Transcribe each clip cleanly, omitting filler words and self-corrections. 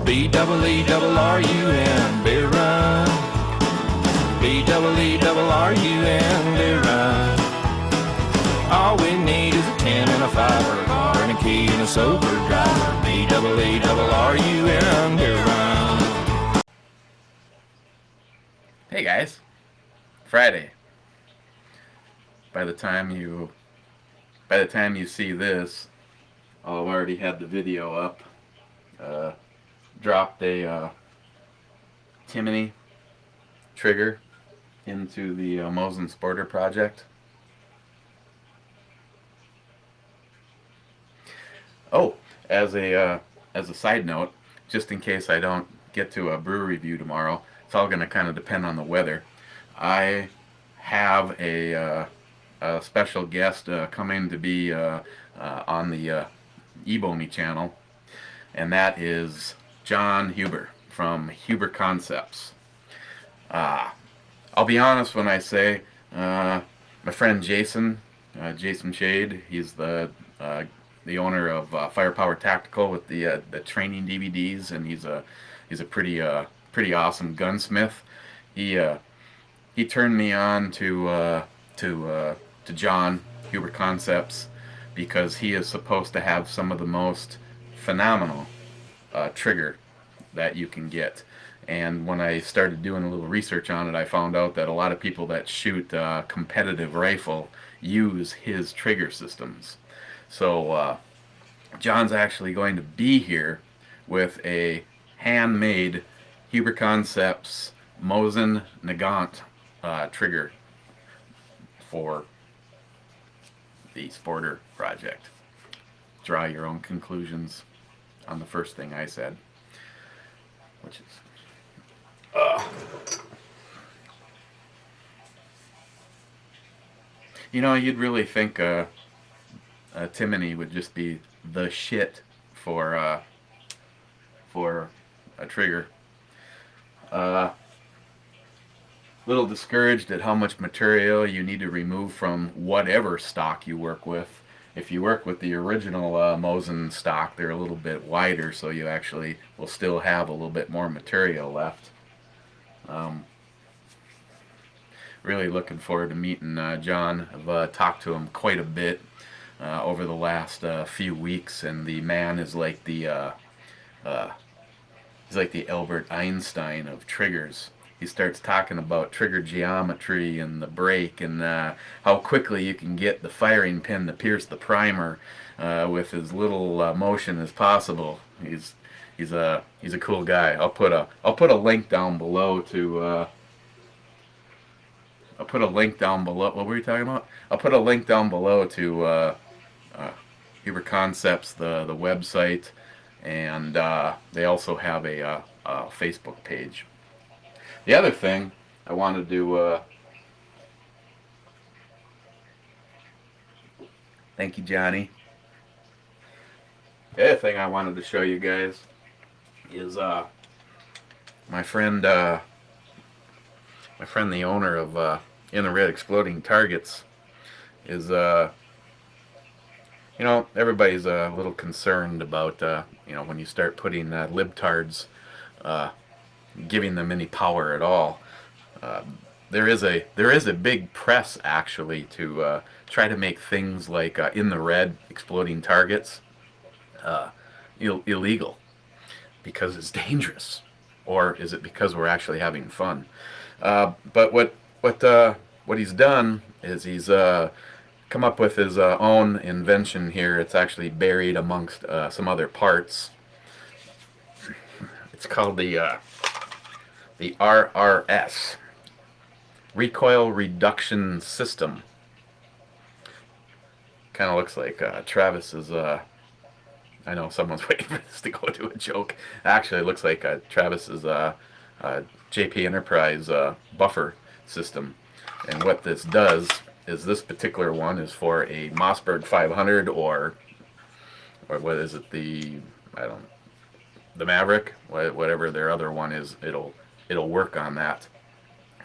B-double-E-double-R-U-N, beer run. B-double-E-double-R-U-N, beer run. All we need is a 10 and a 5, a car and a key and a sober driver. B-double-E-double-R-U-N, beer run. Hey guys, Friday. By the time you see this, I'll have already had the video up. Dropped a Timony trigger into the Mosin Sporter project. Oh, as a side note, just in case I don't get to a brew review tomorrow, it's all going to kind of depend on the weather. I have a special guest coming to be on the eBomi channel, and that is John Huber from Huber Concepts. I'll be honest when I say my friend Jason Shade, he's the owner of Firepower Tactical with the training DVDs, and he's a pretty awesome gunsmith. He turned me on to John Huber Concepts because he is supposed to have some of the most phenomenal trigger that you can get. And when I started doing a little research on it, I found out that a lot of people that shoot competitive rifle use his trigger systems. So John's actually going to be here with a handmade Huber Concepts Mosin Nagant trigger for the Sporter project. Draw your own conclusions on the first thing I said, which is you know, you'd really think Timony would just be the shit for a trigger. Little discouraged at how much material you need to remove from whatever stock you work with. If you work with the original Mosin stock, they're a little bit wider, so you actually will still have a little bit more material left. Really looking forward to meeting John. I've talked to him quite a bit over the last few weeks, and the man is like the he's like the Albert Einstein of triggers. He starts talking about trigger geometry and the break and how quickly you can get the firing pin to pierce the primer with as little motion as possible. He's a cool guy. I'll put a link down below to I'll put a link down below. What were you talking about? I'll put a link down below to Huber Concepts, the website, and they also have a Facebook page. The other thing I wanted to thank you, Johnny. The other thing I wanted to show you guys is my friend the owner of In the Red Exploding Targets is you know, everybody's a little concerned about you know, when you start putting libtards, giving them any power at all. There is a big press actually to try to make things like In the Red Exploding Targets illegal because it's dangerous, or is it because we're actually having fun? But what he's done is he's come up with his own invention here. It's actually buried amongst some other parts. It's called the RRS, Recoil Reduction System. Kind of looks like Travis's, I know someone's waiting for this to go to a joke. Actually, it looks like Travis's JP Enterprise buffer system. And what this does is, this particular one is for a Mossberg 500 or what is it, the Maverick, whatever their other one is, it'll work on that.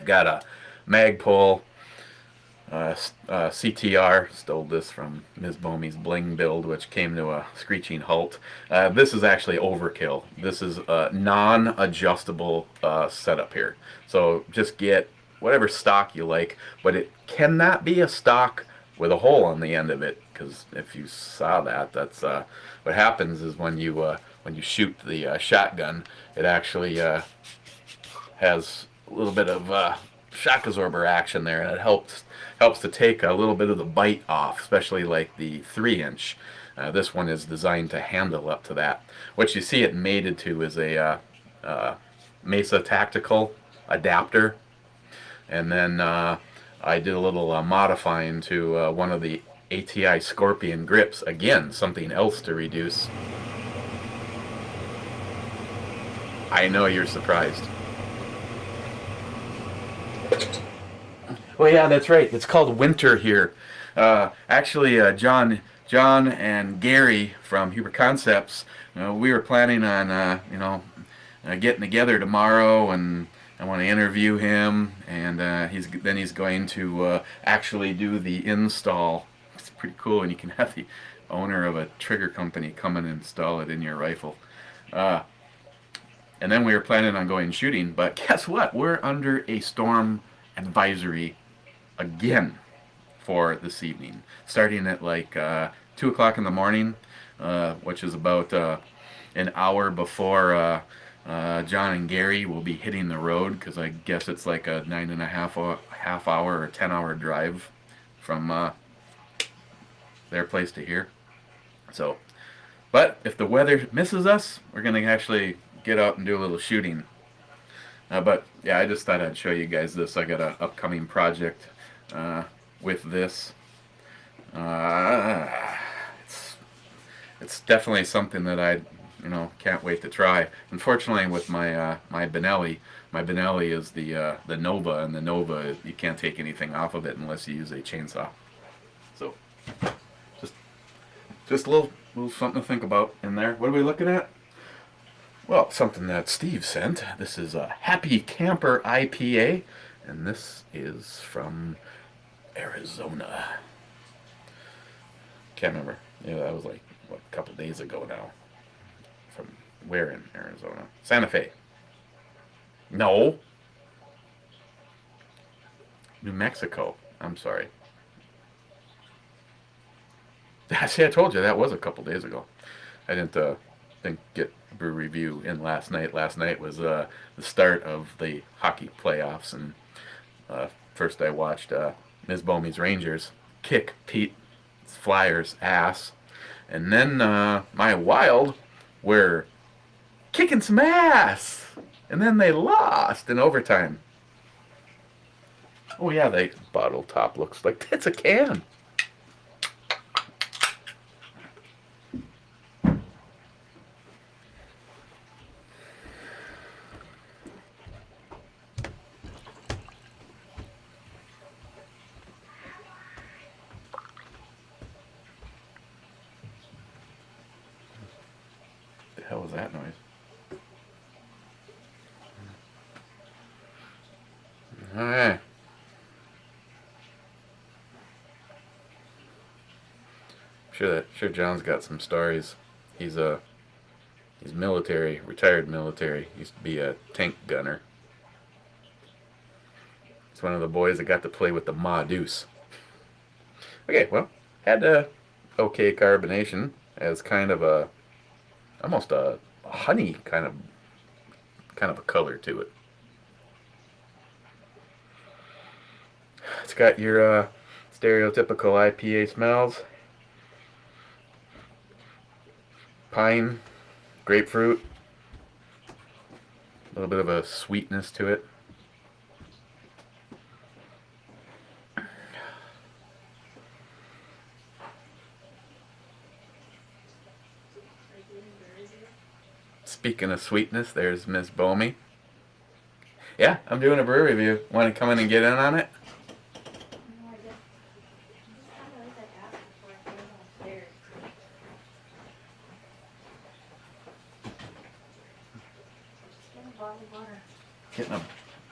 Got a Magpul CTR, stole this from Ms. Bomey's Bling build, which came to a screeching halt. This is actually overkill. This is a non-adjustable setup here. So just get whatever stock you like, but it cannot be a stock with a hole on the end of it, because if you saw that, that's what happens is when you shoot the shotgun, it actually has a little bit of shock absorber action there, and it helps to take a little bit of the bite off, especially like the 3-inch. This one is designed to handle up to that. What you see it mated to is a Mesa Tactical adapter, and then I did a little modifying to one of the ATI Scorpion grips. Again, something else to reduce. I know you're surprised. Well, yeah, that's right. It's called winter here. Actually, John and Gary from Huber Concepts, we were planning on, getting together tomorrow, and I want to interview him, and he's going to actually do the install. It's pretty cool, and you can have the owner of a trigger company come and install it in your rifle. And then we were planning on going shooting, but guess what? We're under a storm advisory again for this evening, starting at like 2 o'clock in the morning, which is about an hour before John and Gary will be hitting the road, because I guess it's like a 9.5 hour or 10-hour drive from their place to here. So, but if the weather misses us, we're gonna actually get out and do a little shooting. But yeah, I just thought I'd show you guys this. I got an upcoming project with this. It's definitely something that I can't wait to try. Unfortunately, with my Benelli is the Nova, and the Nova, you can't take anything off of it unless you use a chainsaw. So just a little something to think about in there. What are we looking at? Well, something that Steve sent. This is a Happy Camper IPA, and this is from Arizona. Can't remember. Yeah, that was like a couple days ago now. From where in Arizona? Santa Fe. No. New Mexico. I'm sorry. See, I told you that was a couple days ago. I didn't get brew review in last night. Last night was the start of the hockey playoffs, and first I watched Ms. Bomey's Rangers kick Pete Flyers' ass, and then my Wild were kicking some ass, and then they lost in overtime. Oh yeah, the bottle top looks like it's a can. The hell was that noise? Alright. Sure John's got some stories. He's military, retired military. Used to be a tank gunner. He's one of the boys that got to play with the Ma Deuce. Okay, well, had okay carbonation as kind of a almost a honey kind of a color to it. It's got your stereotypical IPA smells. Pine, grapefruit, a little bit of a sweetness to it. Speaking of sweetness, there's Miss Bomey. Yeah, I'm doing a brew review. Want to come in and get in on it?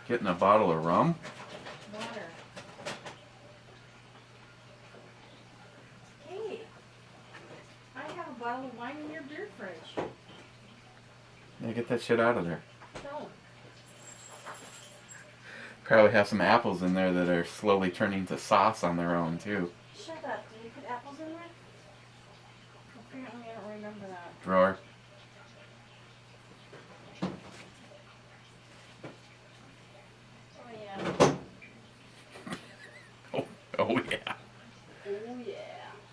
Getting a bottle of rum? Water. Yeah, get that shit out of there. No. Probably have some apples in there that are slowly turning to sauce on their own, too. Shut up. Did you put apples in there? Apparently I don't remember that. Drawer. Oh, yeah. Oh, yeah. Oh, yeah.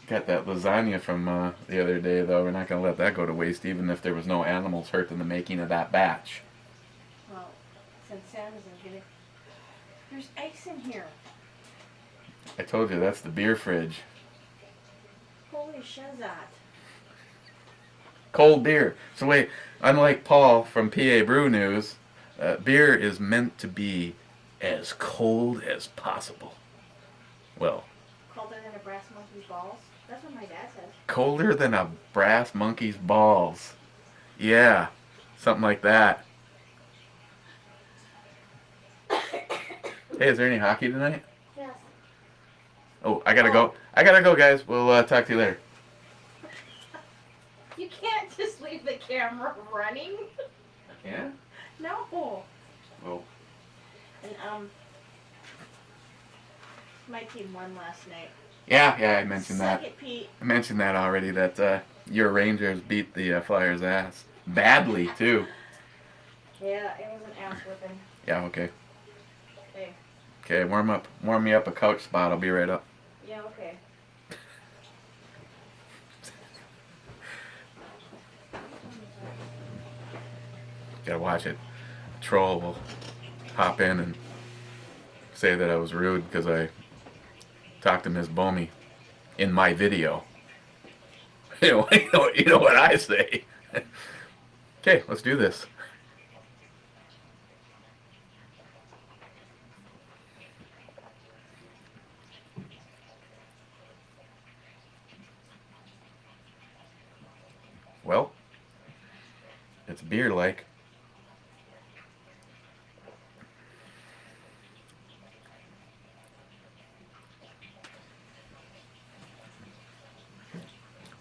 Got that lasagna from the other day, though. We're not going to let that go to waste, even if there was no animals hurt in the making of that batch. Well, since Sam isn't gonna... There's ice in here. I told you, that's the beer fridge. Holy shazat. Cold beer. So wait, unlike Paul from PA Brew News, beer is meant to be as cold as possible. Well, Colder than a brass monkey's balls? That's what my dad says. colder than a brass monkey's balls. Yeah, something like that. Hey, is there any hockey tonight? Yes. Oh, I gotta go. I gotta go, guys. We'll talk to you later. You can't just leave the camera running. Yeah? No. Well, And, my team won last night. yeah, I mentioned that. Suck it, Pete. I mentioned that already, that your Rangers beat the Flyers' ass. Badly, too. Yeah, it was an ass whipping. Yeah, okay. Okay. Okay, warm me up a couch spot. I'll be right up. Yeah, okay. Gotta watch it. A troll will hop in and say that I was rude because I talked to Miss Bomey in my video. You know what I say. Okay, let's do this. Well, it's beer-like.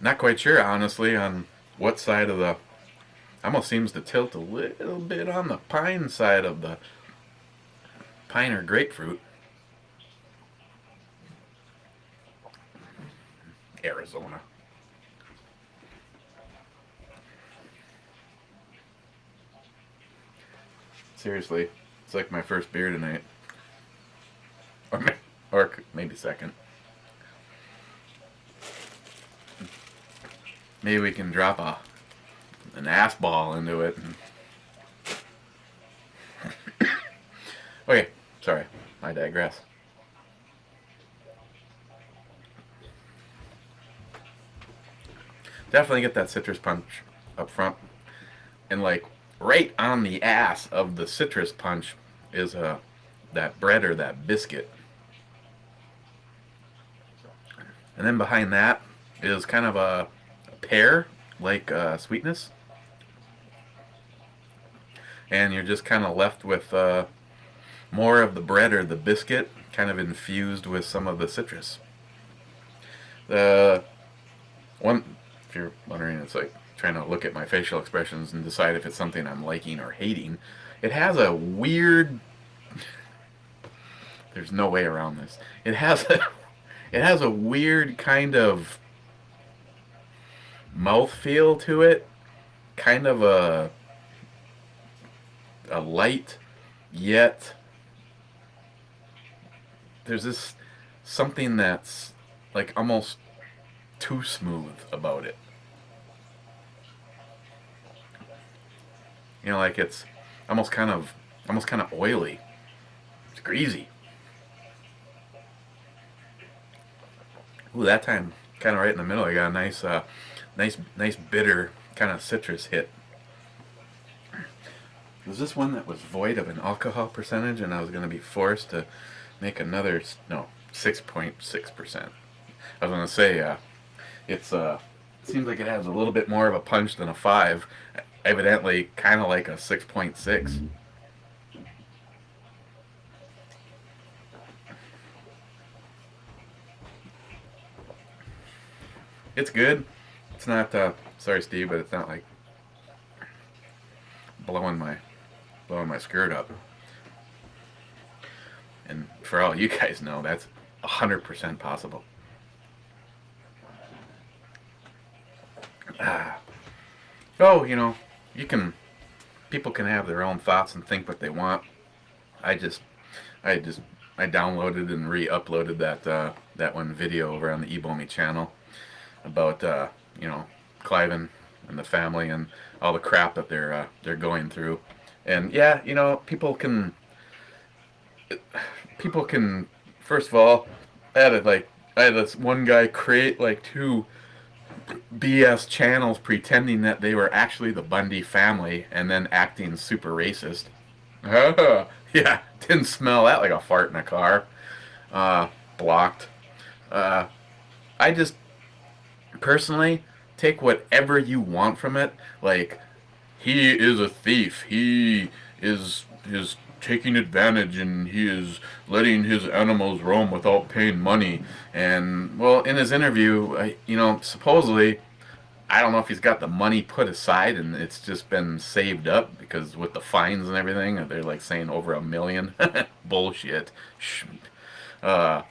Not quite sure, honestly, on what side of the... Almost seems to tilt a little bit on the pine side of the pine or grapefruit. Arizona. Seriously, it's like my first beer tonight. Or maybe second. Maybe we can drop an ass ball into it. Okay, sorry, I digress. Definitely get that citrus punch up front. And like right on the ass of the citrus punch is that bread or that biscuit. And then behind that is kind of a pear like sweetness. And you're just kind of left with more of the bread or the biscuit kind of infused with some of the citrus. The one, if you're wondering, it's like trying to look at my facial expressions and decide if it's something I'm liking or hating. It has a weird... There's no way around this. It has a weird kind of mouthfeel to it. Kind of a light, yet there's this something that's like almost too smooth about it. You know, like it's almost kind of oily. It's greasy. Ooh, that time kind of right in the middle. I got a nice bitter kind of citrus hit. Was this one that was void of an alcohol percentage, and I was going to be forced to make another 6.6%. I was going to say it seems like it has a little bit more of a punch than a 5. Evidently, kind of like a 6.6. It's good. It's not, sorry Steve, but it's not like blowing my skirt up. And for all you guys know, that's 100% possible. So, you know, people can have their own thoughts and think what they want. I downloaded and re-uploaded that one video over on the Ebomi channel about you know, Cliven and the family and all the crap that they're going through. And yeah, you know, people can first of all, I had this one guy create like 2 BS channels pretending that they were actually the Bundy family and then acting super racist. Yeah, didn't smell that like a fart in a car. Blocked. I just personally take whatever you want from it. Like, he is a thief. He is taking advantage, and he is letting his animals roam without paying money. And, well, in his interview, you know, supposedly, I don't know if he's got the money put aside and it's just been saved up, because with the fines and everything, they're like saying over $1 million. Bullshit. But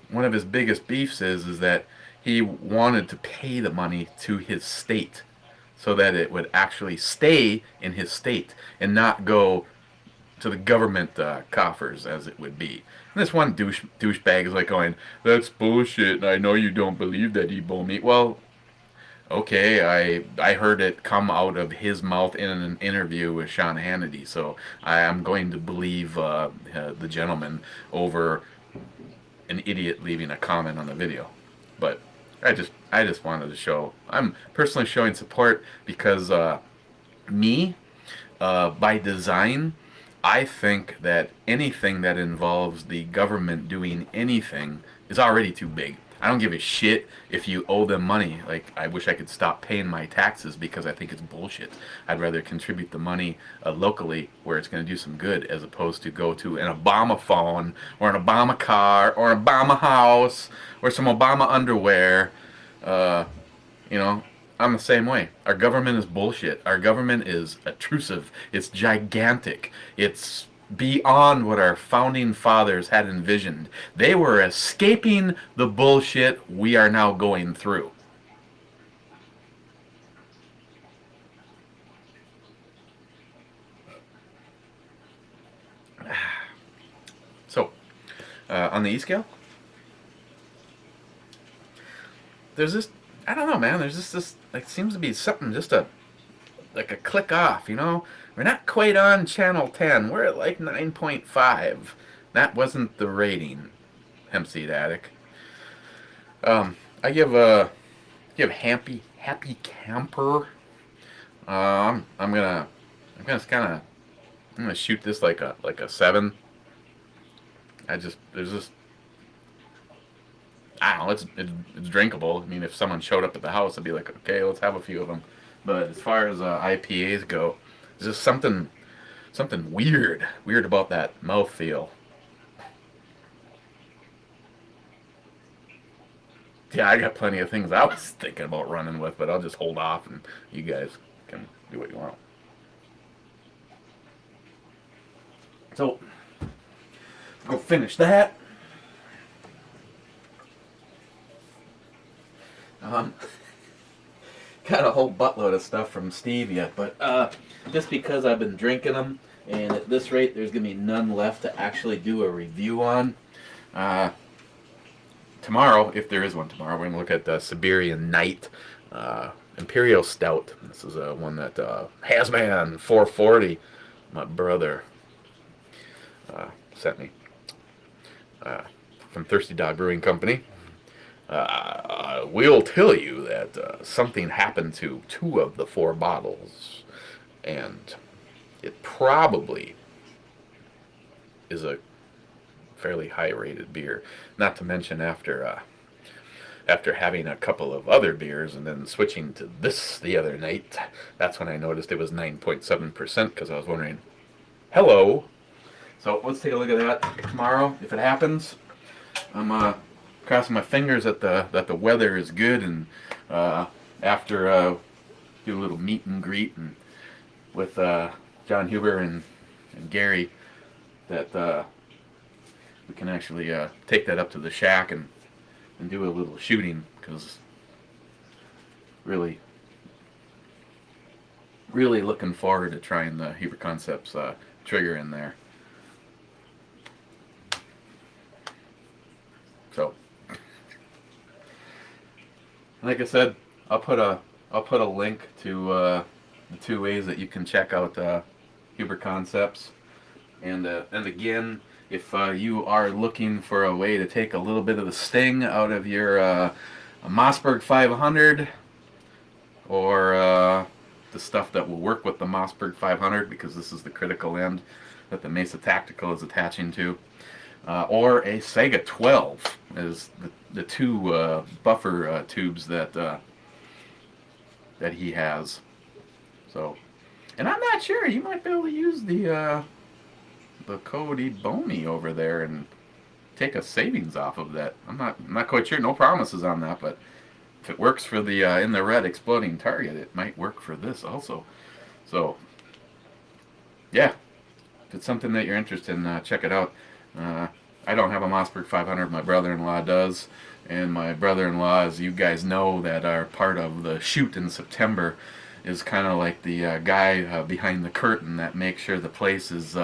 one of his biggest beefs is that he wanted to pay the money to his state so that it would actually stay in his state and not go to the government coffers as it would be. And this one douchebag is like going, "That's bullshit. I know you don't believe that, Ebomi." Well, okay, I heard it come out of his mouth in an interview with Sean Hannity, so I am going to believe the gentleman over an idiot leaving a comment on the video. But I just wanted to show, I'm personally showing support because me, by design, I think that anything that involves the government doing anything is already too big. I don't give a shit if you owe them money. Like, I wish I could stop paying my taxes because I think it's bullshit. I'd rather contribute the money locally where it's going to do some good, as opposed to go to an Obama phone or an Obama car or an Obama house or some Obama underwear. You know, I'm the same way. Our government is bullshit. Our government is obtrusive. It's gigantic. It's beyond what our founding fathers had envisioned. They were escaping the bullshit we are now going through. So, on the E-scale, there's this, I don't know, man, there's just this, like, seems to be something, just like a click off, you know? We're not quite on channel 10. We're at like 9.5. That wasn't the rating, HempSeedAddict. I give Happy Camper. I'm gonna shoot this like a 7. There's just, I don't know, it's drinkable. I mean, if someone showed up at the house, I'd be like, okay, let's have a few of them. But as far as IPAs go, there's just something weird about that mouthfeel. Yeah, I got plenty of things I was thinking about running with, but I'll just hold off and you guys can do what you want. So, go finish that. Got a whole buttload of stuff from Steve yet, but just because I've been drinking them, and at this rate there's going to be none left to actually do a review on. Tomorrow, if there is one tomorrow, we're going to look at the Siberian Night Imperial Stout. This is one that Hazman 440, my brother, sent me from Thirsty Dog Brewing Company. We'll tell you that something happened to 2 of the 4 bottles, and it probably is a fairly high-rated beer. Not to mention after having a couple of other beers and then switching to this the other night, that's when I noticed it was 9.7%, because I was wondering, hello. So let's take a look at that tomorrow if it happens. I'm crossing my fingers that the weather is good, and after do a little meet and greet and with John Huber and Gary that we can actually take that up to the shack and do a little shooting, because really looking forward to trying the Huber Concepts trigger in there. So, like I said, I'll put a link to the 2 ways that you can check out Huber Concepts, and again, if you are looking for a way to take a little bit of the sting out of your Mossberg 500, or the stuff that will work with the Mossberg 500, because this is the critical end that the Mesa Tactical is attaching to, or a Sega 12 is the 2 buffer tubes that he has. So, and I'm not sure, you might be able to use the code eBONY over there and take a savings off of that. I'm not quite sure. No promises on that, but if it works for the in the red exploding target, it might work for this also. So, yeah, if it's something that you're interested in, check it out. I don't have a Mossberg 500. My brother-in-law does, and my brother-in-law, as you guys know, that are part of the shoot in September, is kind of like the guy behind the curtain that makes sure the place is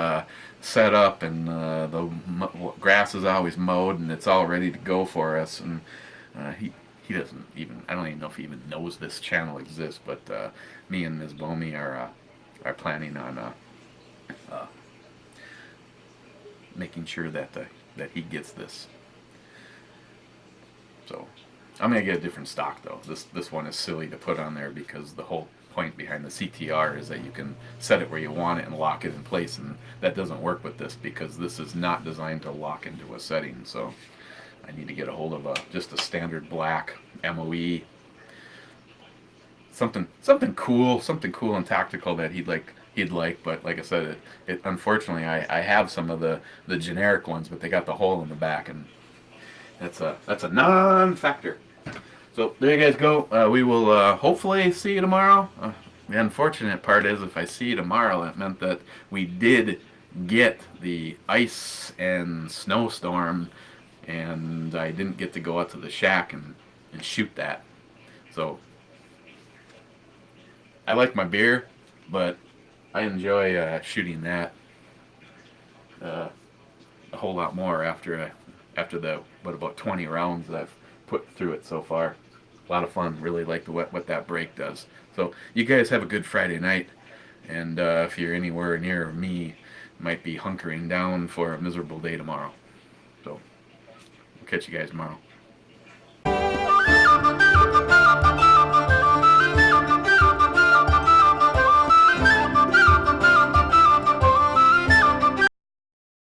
set up and the grass is always mowed and it's all ready to go for us. And he doesn't even, I don't even know if he even knows this channel exists, but me and Ms. Bomey are planning on making sure that that he gets this. So I'm gonna get a different stock though. This one is silly to put on there, because the whole point behind the CTR is that you can set it where you want it and lock it in place, and that doesn't work with this, because this is not designed to lock into a setting. So I need to get a hold of just a standard black MOE, something cool and tactical that he'd like. But like I said, it unfortunately I have some of the generic ones, but they got the hole in the back, and that's a non-factor. So there you guys go. We will hopefully see you tomorrow. The unfortunate part is, if I see you tomorrow, it meant that we did get the ice and snowstorm, and I didn't get to go out to the shack and shoot that. So I like my beer, but I enjoy shooting that a whole lot more after the about 20 rounds that I've put through it so far. A lot of fun. Really like what that break does. So you guys have a good Friday night, and if you're anywhere near me, might be hunkering down for a miserable day tomorrow. So we'll catch you guys tomorrow.